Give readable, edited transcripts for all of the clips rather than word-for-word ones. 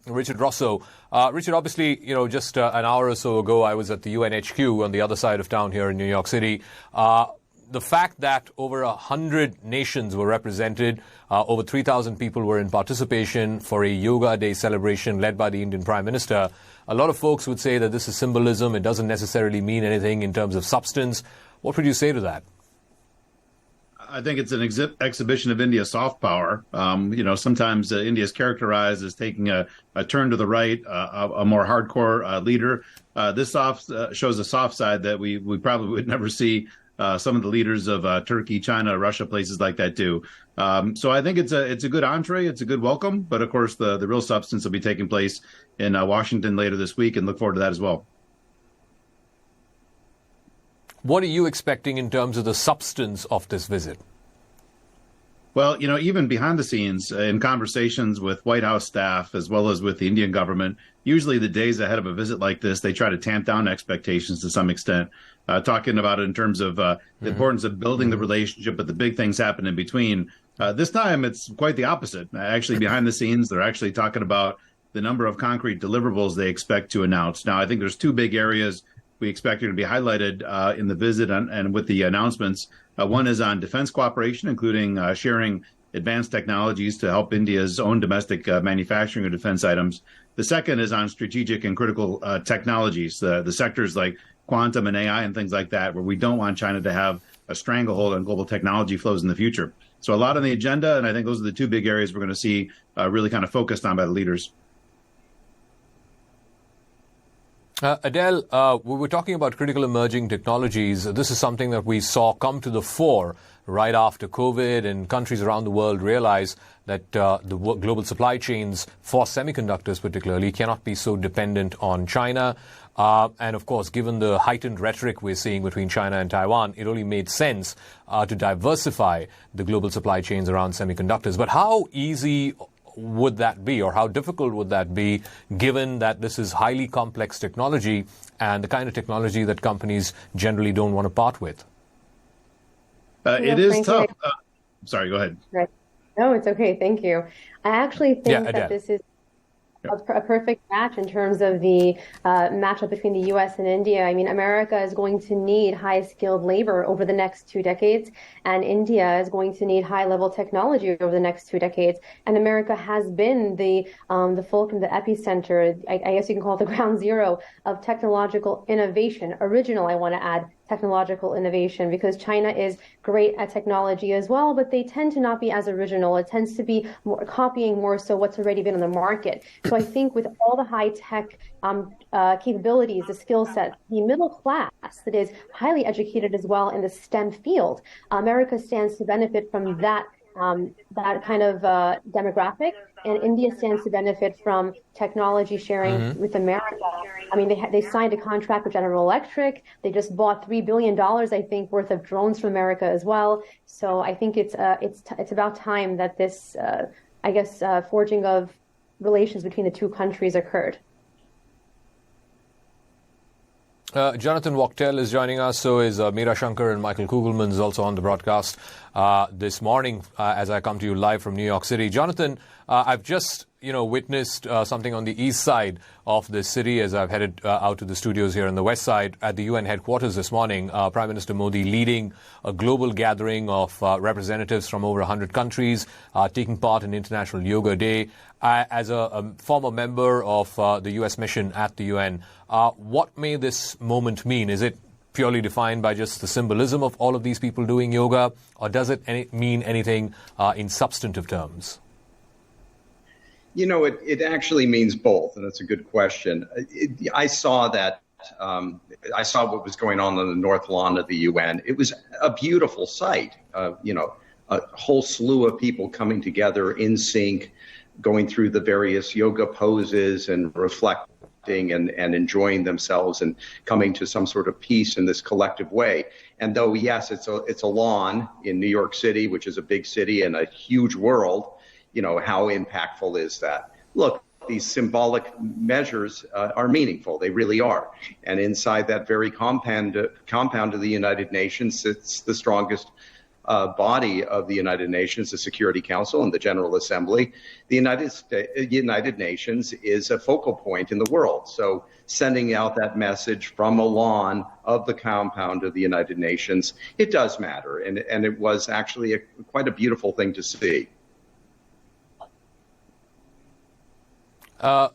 Richard Rossow. Richard, obviously, just an hour or so ago, I was at the UN HQ on the other side of town here in New York City. The fact that over 100 nations were represented, over 3,000 people were in participation for a Yoga Day celebration led by the Indian Prime Minister. A lot of folks would say that this is symbolism. It doesn't necessarily mean anything in terms of substance. What would you say to that? I think it's an exhibition of India's soft power. Sometimes India is characterized as taking a turn to the right, a more hardcore leader. This shows a soft side that we probably would never see some of the leaders of Turkey, China, Russia, places like that do. So I think it's a good entree. It's a good welcome. But of course, the real substance will be taking place in Washington later this week, and look forward to that as well. What are you expecting in terms of the substance of this visit? Well, even behind the scenes in conversations with White House staff as well as with the Indian government, usually the days ahead of a visit like this, they try to tamp down expectations to some extent, talking about it in terms of the importance of building the relationship, but the big things happen in between. This time, it's quite the opposite. Actually, behind the scenes, they're actually talking about the number of concrete deliverables they expect to announce. Now, I think there's two big areas we expect are to be highlighted in the visit and with the announcements. One is on defense cooperation, including sharing advanced technologies to help India's own domestic manufacturing of defense items. The second is on strategic and critical technologies, the sectors like quantum and AI and things like that, where we don't want China to have a stranglehold on global technology flows in the future. So a lot on the agenda, and I think those are the two big areas we're going to see really kind of focused on by the leaders. Adelle, we were talking about critical emerging technologies. This is something that we saw come to the fore right after COVID, and countries around the world realize that the global supply chains for semiconductors particularly cannot be so dependent on China. And of course, given the heightened rhetoric we're seeing between China and Taiwan, it only made sense to diversify the global supply chains around semiconductors. But how easy would that be, or how difficult would that be, given that this is highly complex technology and the kind of technology that companies generally don't want to part with? It is tough. Sorry, go ahead. Right. No, it's okay. Thank you. I actually think that this is a perfect match in terms of the matchup between the U.S. and India. I mean, America is going to need high-skilled labor over the next 2 decades, and India is going to need high-level technology over the next 2 decades. And America has been the fulcrum, the epicenter, I guess you can call it the ground zero of technological innovation. Original, I want to add, technological innovation, because China is great at technology as well, but they tend to not be as original. It tends to be copying more so what's already been on the market. So I think with all the high-tech capabilities, the skill set, the middle class that is highly educated as well in the STEM field, America stands to benefit from that kind of demographic, and India stands to benefit from technology sharing with America. I mean, they signed a contract with General Electric. They just bought $3 billion, I think, worth of drones from America as well. So I think it's about time that this, forging of relations between the two countries occurred. Jonathan Wachtel is joining us. So is Meera Shankar, and Michael Kugelman is also on the broadcast this morning as I come to you live from New York City. Jonathan, I've just witnessed something on the east side of the city as I've headed out to the studios here on the west side at the UN headquarters this morning. Prime Minister Modi leading a global gathering of representatives from over 100 countries taking part in International Yoga Day. As a former member of the U.S. mission at the UN, what may this moment mean? Is it purely defined by just the symbolism of all of these people doing yoga, or does it mean anything in substantive terms? It actually means both, and that's a good question. I saw that. I saw what was going on the north lawn of the UN. It was a beautiful sight. A whole slew of people coming together in sync, going through the various yoga poses and reflecting and enjoying themselves and coming to some sort of peace in this collective way. And though, yes, it's a lawn in New York City, which is a big city and a huge world, how impactful is that? Look, these symbolic measures are meaningful. They really are. And inside that very compound of the United Nations sits the strongest body of the United Nations, the Security Council and the General Assembly, the United Nations is a focal point in the world. So sending out that message from a lawn of the compound of the United Nations, it does matter. And it was actually quite a beautiful thing to see. The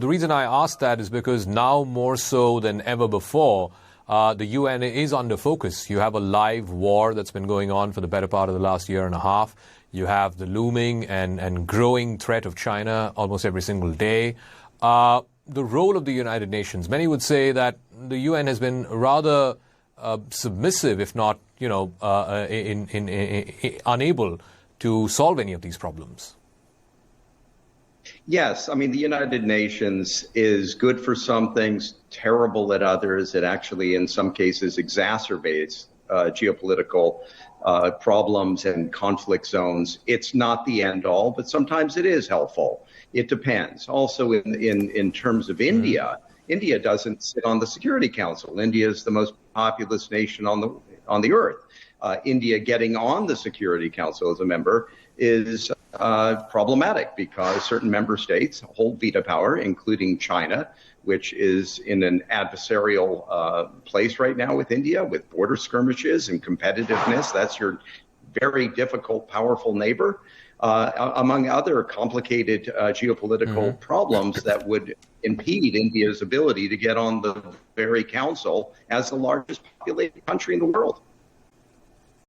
reason I asked that is because now more so than ever before, the UN is under focus. You have a live war that's been going on for the better part of the last year and a half. You have the looming and growing threat of China almost every single day. The role of the United Nations, many would say that the UN has been rather submissive, if not, unable to solve any of these problems. Yes, I mean, the United Nations is good for some things, terrible at others. It actually, in some cases, exacerbates geopolitical problems and conflict zones. It's not the end all, but sometimes it is helpful. It depends. Also, in terms of India, India doesn't sit on the Security Council. India is the most populous nation on the earth. India getting on the Security Council as a member is problematic because certain member states hold veto power, including China, which is in an adversarial place right now with India, with border skirmishes and competitiveness. That's your very difficult, powerful neighbor, among other complicated geopolitical problems that would impede India's ability to get on the very council as the largest populated country in the world.